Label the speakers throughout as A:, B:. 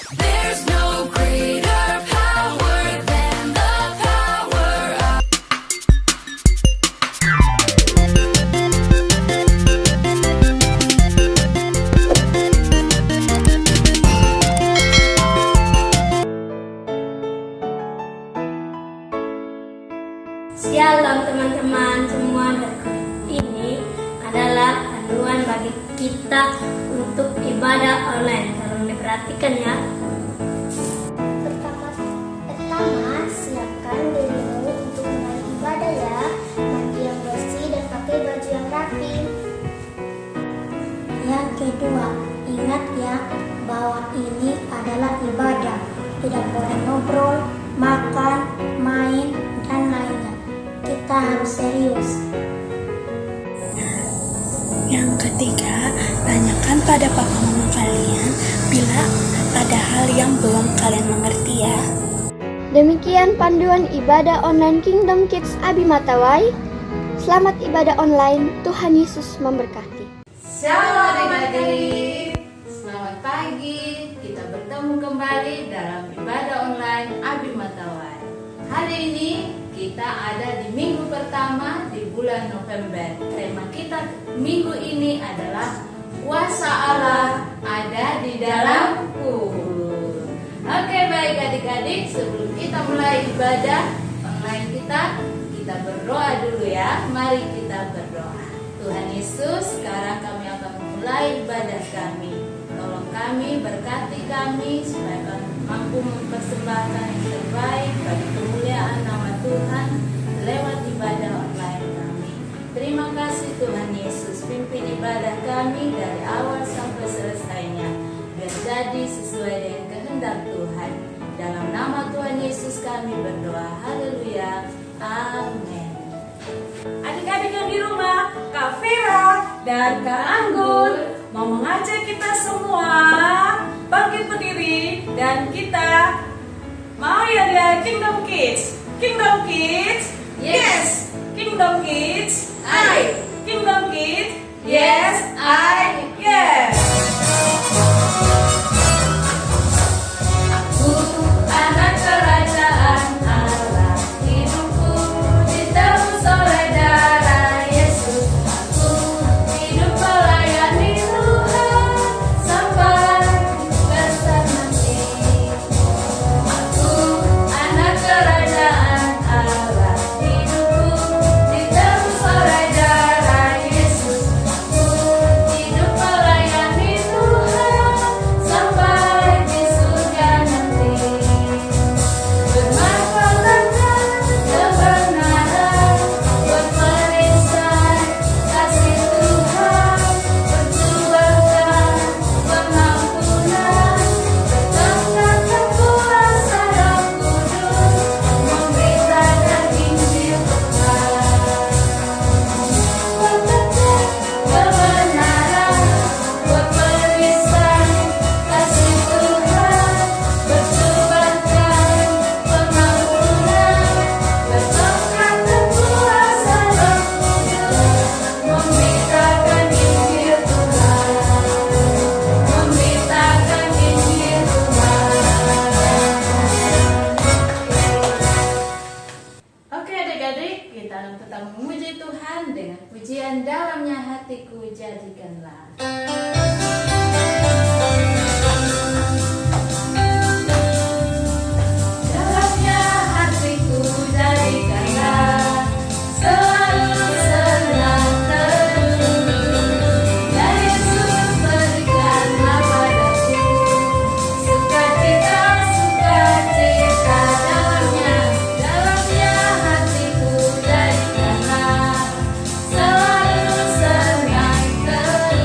A: There's no greater power than the power of
B: Shalom teman-teman semua, berikut ini adalah panduan bagi kita untuk ibadah online. Tolong diperhatikan ya.
C: Pertama, siapkan dirimu untuk mulai ibadah ya. Mandi yang bersih dan pakai baju yang rapi. Yang kedua, ingat ya bahwa ini adalah ibadah. Tidak boleh ngobrol, makan, main, dan lainnya. Kita harus serius.
D: Yang ketiga, tanyakan pada papa mama kalian bila ada hal yang belum kalian mengerti ya.
C: Demikian panduan ibadah online Kingdom Kids Abimatawai. Selamat ibadah online, Tuhan Yesus memberkati.
E: Shalom adik-adik, selamat pagi. Kita bertemu kembali dalam ibadah online Abimatawai. Hari ini kita ada di minggu pertama di bulan November. Tema kita minggu ini adalah kuasa Allah ada di dalamku. Oke, baik adik-adik, sebelum kita mulai ibadah online kita berdoa dulu ya. Mari kita berdoa. Tuhan Yesus, sekarang kami akan memulai ibadah kami. Tolong kami, berkati kami supaya kami mampu mempersembahkan yang terbaik bagi kemuliaan nama Tuhan lewat ibadah online kami. Terima kasih Tuhan Yesus, pimpin ibadah kami dari awal sampai selesainya, biar jadi sesuai dengan kehendak Tuhan. Dalam nama Tuhan Yesus kami berdoa. Haleluya. Amin.
F: Adik-adik yang di rumah, Kak Vera dan Kak Anggun mau mengajak kita semua bangkit berdiri dan kita mau ya lihat Kingdom Kids. Kingdom Kids, yes. Kingdom Kids, I. Kingdom Kids, yes, I, yes.
E: Aku anak kerajaan Allah, hidupku ditebus oleh darah Yesus. Aku hidup melayani Tuhan sampai besar nanti. Aku anak kerajaan Allah, hidupku ditebus oleh darah Yesus. Aku hidup melayani Tuhan sampai di surga nanti. Bermanfaatkan kebenaran buat perisan kasih Tuhan, berjuangkan pengampunan, bertengkarkan kuasa Roh Kudus, memberitakan Injil Tuhan. Kebenaran buat perisan kasih Tuhan, berjuangkan pengampunan, bertengkarkan kuasa Roh Kudus, memberitakan Injil Tuhan, memberitakan Injil Tuhan. Oke adik-adik, kita akan tetap memuji Tuhan dengan pujian dalamnya hatiku jadikanlah. Dalamnya hatiku jadikanlah selalu senang teduh. Ya Yesus berikanlah padaku sukacita dalamnya. Dalamnya hatiku jadikanlah selalu senang teduh.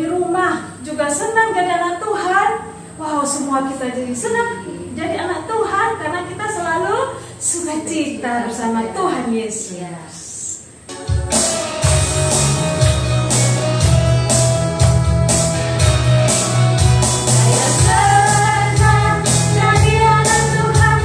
F: di rumah juga senang jadi anak Tuhan. Wow, semua kita jadi senang jadi anak Tuhan karena kita selalu sukacita bersama Tuhan Yesus.
A: Saya senang jadi anak Tuhan,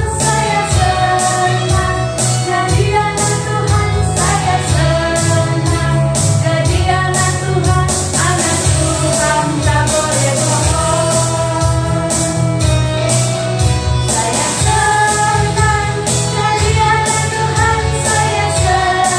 A: saya senang.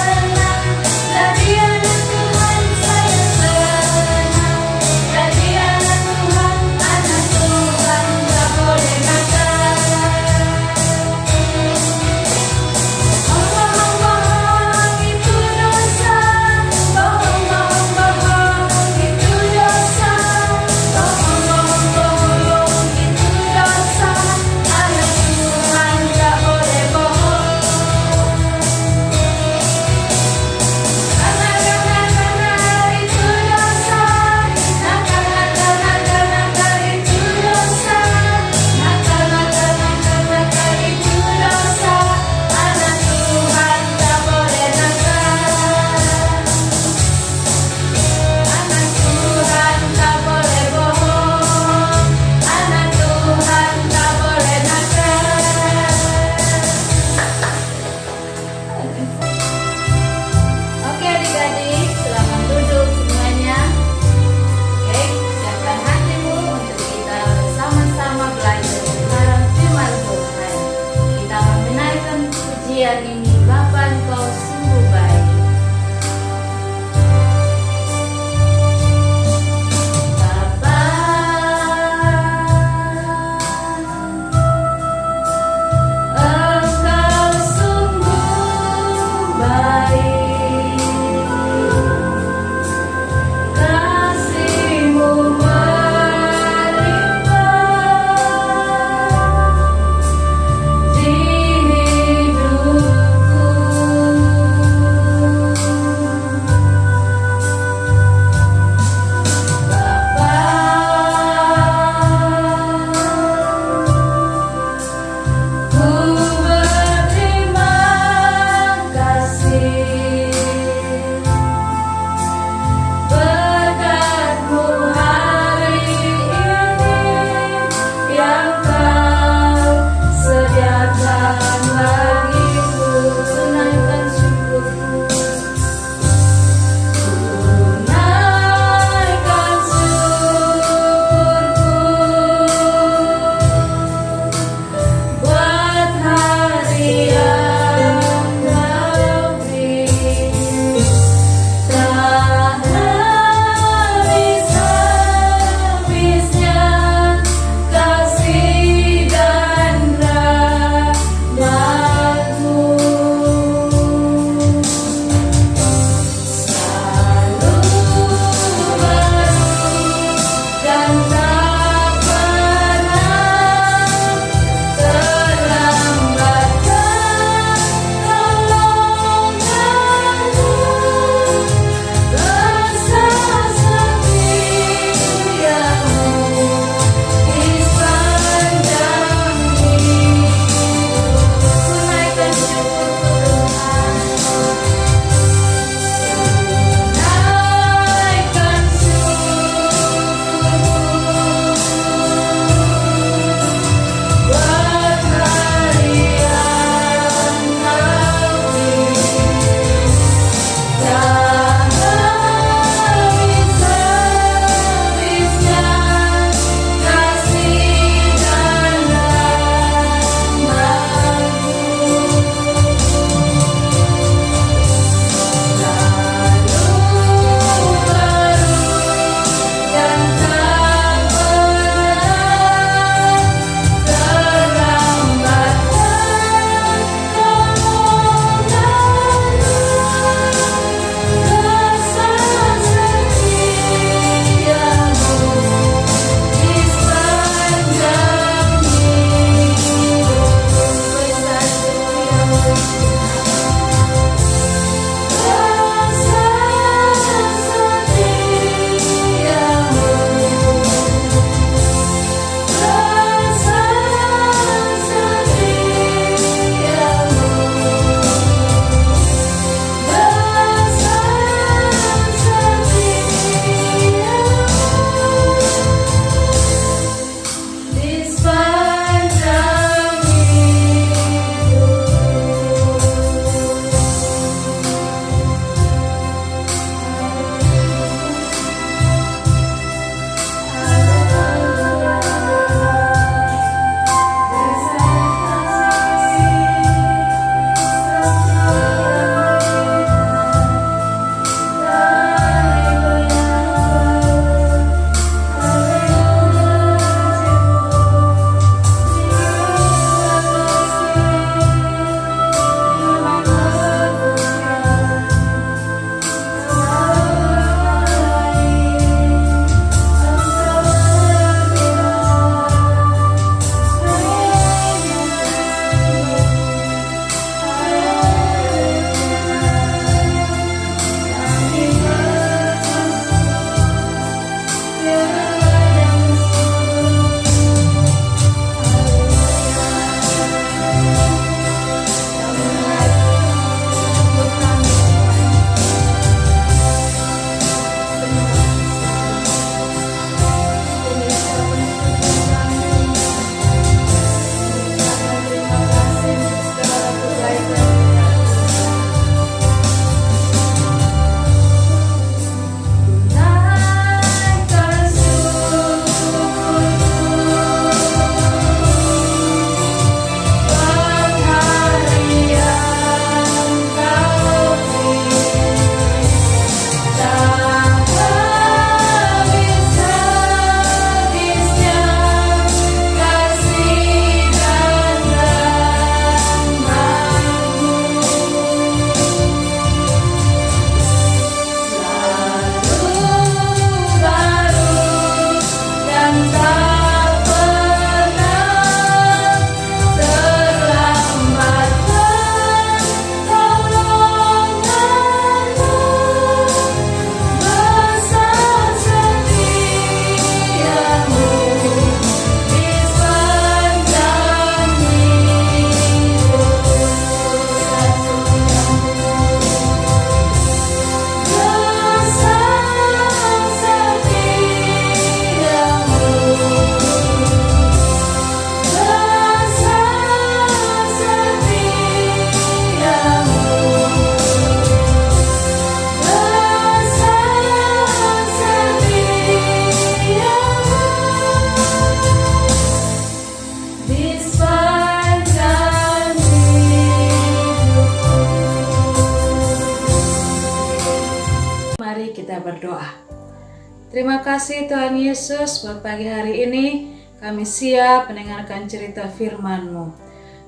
F: Terima kasih Tuhan Yesus buat pagi hari ini. Kami siap mendengarkan cerita firman-Mu.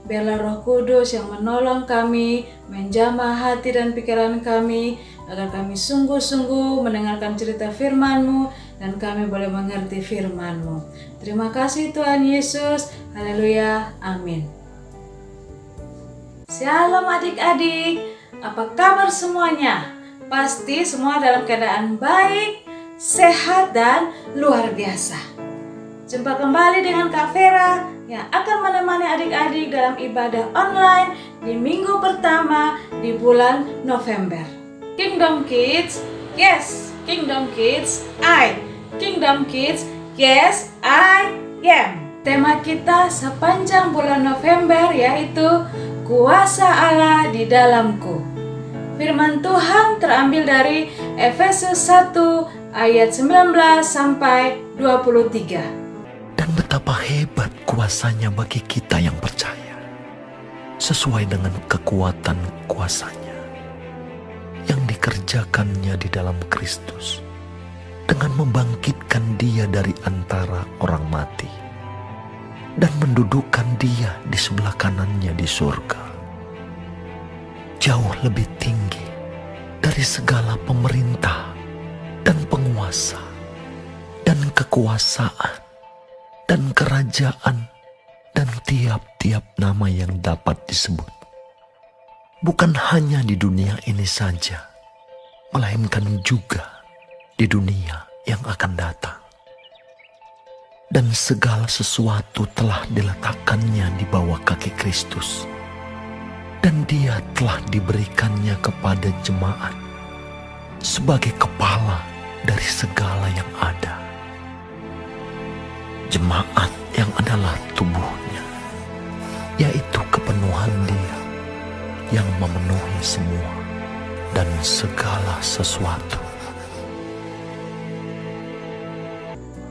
F: Biarlah Roh Kudus yang menolong kami, menjamah hati dan pikiran kami, agar kami sungguh-sungguh mendengarkan cerita firman-Mu dan kami boleh mengerti firman-Mu. Terima kasih Tuhan Yesus. Haleluya. Amin. Shalom adik-adik. Apa kabar semuanya? Pasti semua dalam keadaan baik, sehat, dan luar biasa. Jumpa kembali dengan Kak Vera yang akan menemani adik-adik dalam ibadah online di minggu pertama di bulan November. Kingdom Kids, yes, Kingdom Kids, Kingdom Kids, yes, I am. Tema kita sepanjang bulan November yaitu Kuasa Allah di dalamku. Firman Tuhan terambil dari Efesus 1 ayat 19 sampai 23.
G: Dan betapa hebat kuasanya bagi kita yang percaya, sesuai dengan kekuatan kuasanya yang dikerjakannya di dalam Kristus, dengan membangkitkan Dia dari antara orang mati dan mendudukkan Dia di sebelah kanannya di surga, jauh lebih tinggi dari segala pemerintah dan penguasa dan kekuasaan dan kerajaan dan tiap-tiap nama yang dapat disebut. Bukan hanya di dunia ini saja, melainkan juga di dunia yang akan datang. Dan segala sesuatu telah diletakkannya di bawah kaki Kristus. Dan Dia telah diberikannya kepada jemaat sebagai kepala dari segala yang ada. Jemaat yang adalah tubuhnya, yaitu kepenuhan Dia yang memenuhi semua dan segala sesuatu.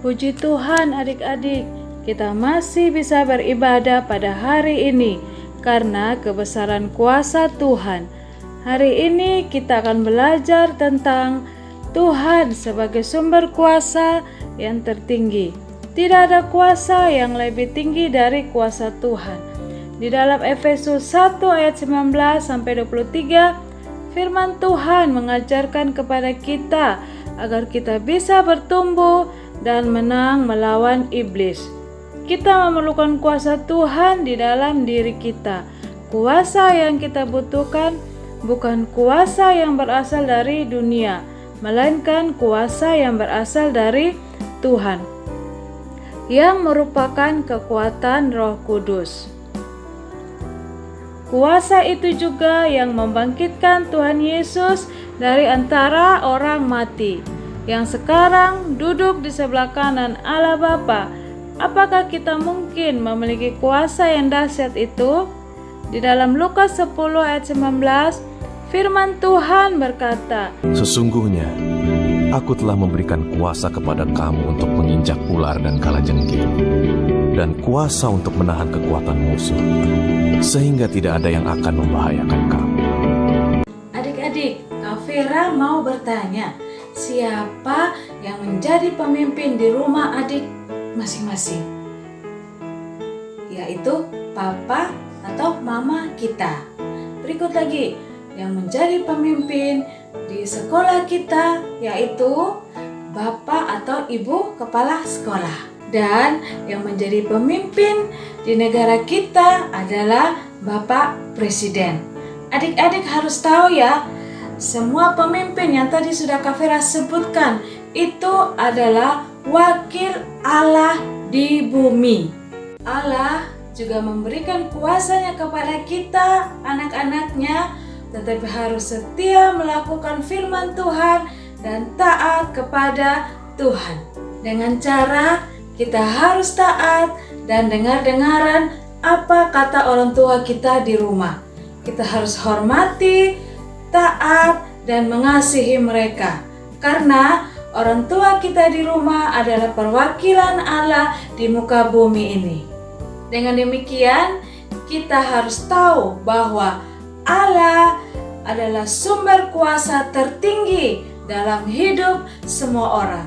F: Puji Tuhan adik-adik, kita masih bisa beribadah pada hari ini karena kebesaran kuasa Tuhan. Hari ini kita akan belajar tentang Tuhan sebagai sumber kuasa yang tertinggi. Tidak ada kuasa yang lebih tinggi dari kuasa Tuhan. Di dalam Efesus 1 ayat 19 sampai 23, firman Tuhan mengajarkan kepada kita agar kita bisa bertumbuh dan menang melawan iblis. Kita memerlukan kuasa Tuhan di dalam diri kita. Kuasa yang kita butuhkan bukan kuasa yang berasal dari dunia, melainkan kuasa yang berasal dari Tuhan, yang merupakan kekuatan Roh Kudus. Kuasa itu juga yang membangkitkan Tuhan Yesus dari antara orang mati, yang sekarang duduk di sebelah kanan Allah Bapa. Apakah kita mungkin memiliki kuasa yang dahsyat itu? Di dalam Lukas 10 ayat 19, firman Tuhan berkata,
H: Sesungguhnya, Aku telah memberikan kuasa kepada kamu untuk menginjak ular dan kalajengking, dan kuasa untuk menahan kekuatan musuh, sehingga tidak ada yang akan membahayakan kamu.
F: Adik-adik, Kak Vera mau bertanya, siapa yang menjadi pemimpin di rumah adik masing-masing? Yaitu papa atau mama kita. Berikut lagi, yang menjadi pemimpin di sekolah kita yaitu bapak atau ibu kepala sekolah. Dan yang menjadi pemimpin di negara kita adalah Bapak Presiden. Adik-adik harus tahu ya, semua pemimpin yang tadi sudah Kak Vera sebutkan itu adalah wakil Allah di bumi. Allah juga memberikan kuasanya kepada kita, anak-anaknya, tetapi harus setia melakukan firman Tuhan dan taat kepada Tuhan. Dengan cara kita harus taat dan dengar-dengaran apa kata orang tua kita di rumah. Kita harus hormati, taat, dan mengasihi mereka. Karena orang tua kita di rumah adalah perwakilan Allah di muka bumi ini. Dengan demikian, kita harus tahu bahwa Allah adalah sumber kuasa tertinggi dalam hidup semua orang.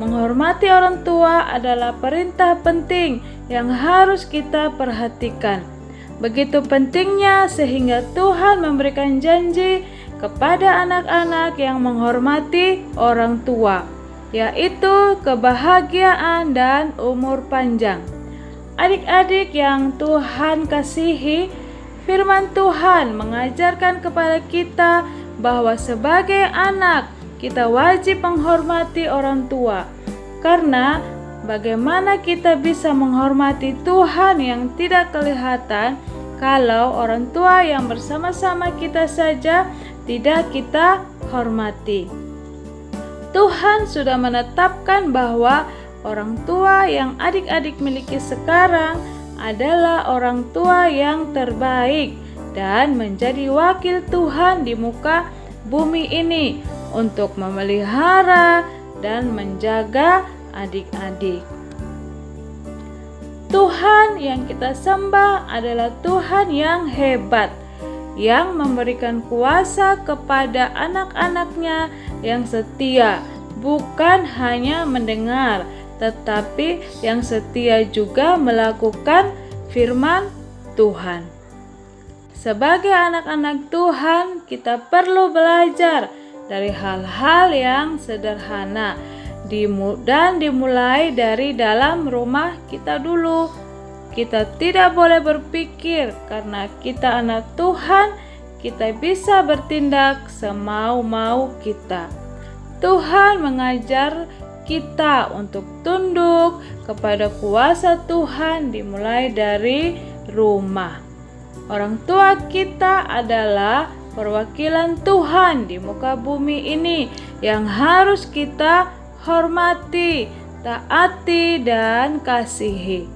F: menghormati orang tua adalah perintah penting yang harus kita perhatikan. Begitu pentingnya sehingga Tuhan memberikan janji kepada anak-anak yang menghormati orang tua, yaitu kebahagiaan dan umur panjang. Adik-adik yang Tuhan kasihi, firman Tuhan mengajarkan kepada kita bahwa sebagai anak kita wajib menghormati orang tua. Karena bagaimana kita bisa menghormati Tuhan yang tidak kelihatan kalau orang tua yang bersama-sama kita saja tidak kita hormati? Tuhan sudah menetapkan bahwa orang tua yang adik-adik miliki sekarang adalah orang tua yang terbaik dan menjadi wakil Tuhan di muka bumi ini untuk memelihara dan menjaga adik-adik. Tuhan yang kita sembah adalah Tuhan yang hebat, yang memberikan kuasa kepada anak-anaknya yang setia, bukan hanya mendengar, tetapi yang setia juga melakukan firman Tuhan. Sebagai anak-anak Tuhan, kita perlu belajar dari hal-hal yang sederhana dan dimulai dari dalam rumah kita dulu. Kita tidak boleh berpikir karena kita anak Tuhan, kita bisa bertindak semau-mau kita. Tuhan mengajar kita untuk tunduk kepada kuasa Tuhan dimulai dari rumah. Orang tua kita adalah perwakilan Tuhan di muka bumi ini yang harus kita hormati, taati, dan kasihi.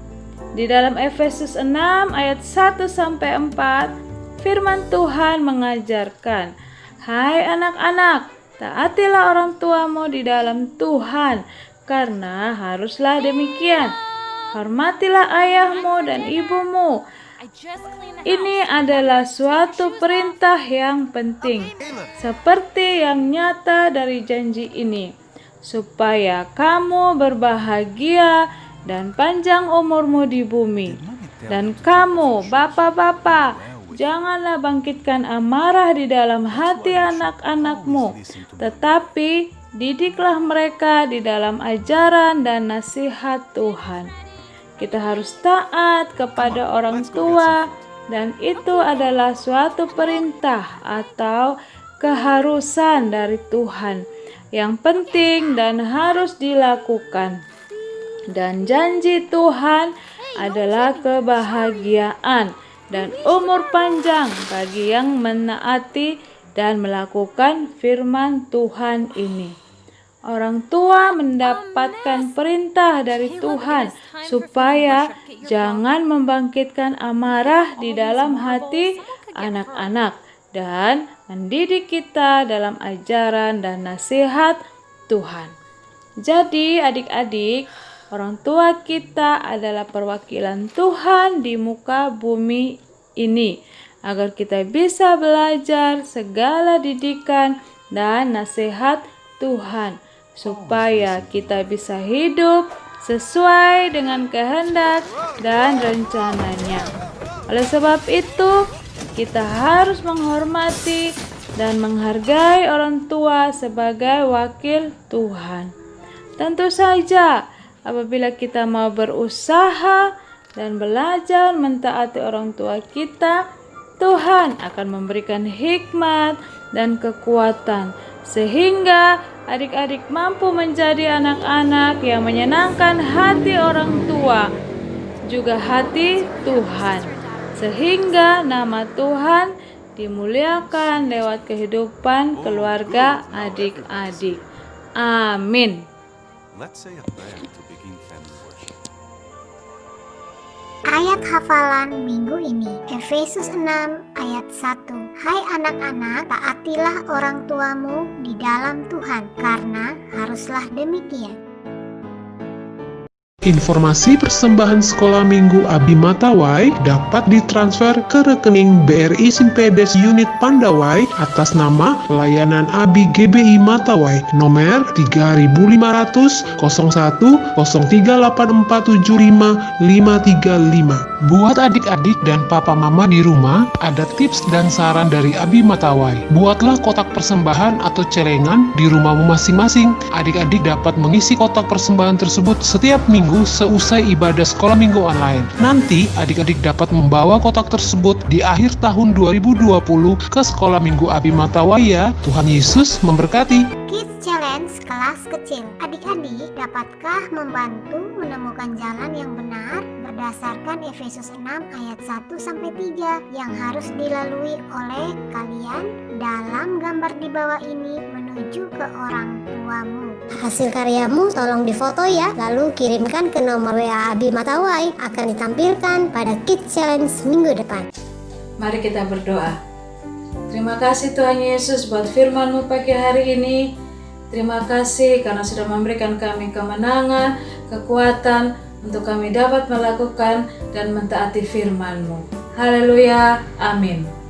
F: Di dalam Efesus 6 ayat 1-4, firman Tuhan mengajarkan, "Hai anak-anak, taatilah orang tuamu di dalam Tuhan, karena haruslah demikian. Hormatilah ayahmu dan ibumu." Ini adalah suatu perintah yang penting, seperti yang nyata dari janji ini, supaya kamu berbahagia dan panjang umurmu di bumi. Dan kamu, bapak-bapak, janganlah bangkitkan amarah di dalam hati anak-anakmu, tetapi didiklah mereka di dalam ajaran dan nasihat Tuhan. Kita harus taat kepada orang tua, dan itu adalah suatu perintah atau keharusan dari Tuhan yang penting dan harus dilakukan. Dan janji Tuhan adalah kebahagiaan dan umur panjang bagi yang menaati dan melakukan firman Tuhan ini. Orang tua mendapatkan perintah dari Tuhan supaya jangan membangkitkan amarah di dalam hati anak-anak dan mendidik kita dalam ajaran dan nasihat Tuhan. Jadi adik-adik, orang tua kita adalah perwakilan Tuhan di muka bumi ini, agar kita bisa belajar segala didikan dan nasihat Tuhan, supaya kita bisa hidup sesuai dengan kehendak dan rencananya. Oleh sebab itu, kita harus menghormati dan menghargai orang tua sebagai wakil Tuhan. Tentu saja, apabila kita mau berusaha dan belajar mentaati orang tua kita, Tuhan akan memberikan hikmat dan kekuatan sehingga adik-adik mampu menjadi anak-anak yang menyenangkan hati orang tua, juga hati Tuhan, sehingga nama Tuhan dimuliakan lewat kehidupan keluarga adik-adik. Amin.
C: Ayat hafalan minggu ini, Efesus 6 ayat 1. Hai anak-anak, taatilah orang tuamu di dalam Tuhan, karena haruslah demikian.
I: Informasi persembahan sekolah minggu Abi Matawai dapat ditransfer ke rekening BRI Simpedes Unit Pandawai atas nama Layanan Abi GBI Matawai nomor 3500 01 038475 Buat adik-adik dan papa mama di rumah, ada tips dan saran dari Abi Matawai. Buatlah kotak persembahan atau celengan di rumahmu masing-masing. Adik-adik dapat mengisi kotak persembahan tersebut setiap minggu seusai ibadah sekolah minggu online. Nanti adik-adik dapat membawa kotak tersebut di akhir tahun 2020 ke sekolah minggu Abi Matawai ya. Tuhan Yesus memberkati.
C: Kids Challenge kelas kecil. Adik-adik dapatkah membantu menemukan jalan yang benar berdasarkan Efesus 6 ayat 1-3 yang harus dilalui oleh kalian dalam gambar di bawah ini menuju ke orang tuamu.
J: Hasil karyamu tolong difoto ya, lalu kirimkan ke nomor WA Abi Matawai, akan ditampilkan pada Kids Challenge minggu depan.
F: Mari kita berdoa. Terima kasih Tuhan Yesus buat firman-Mu pagi hari ini. Terima kasih karena sudah memberikan kami kemenangan, kekuatan untuk kami dapat melakukan dan mentaati firman-Mu. Haleluya, amin.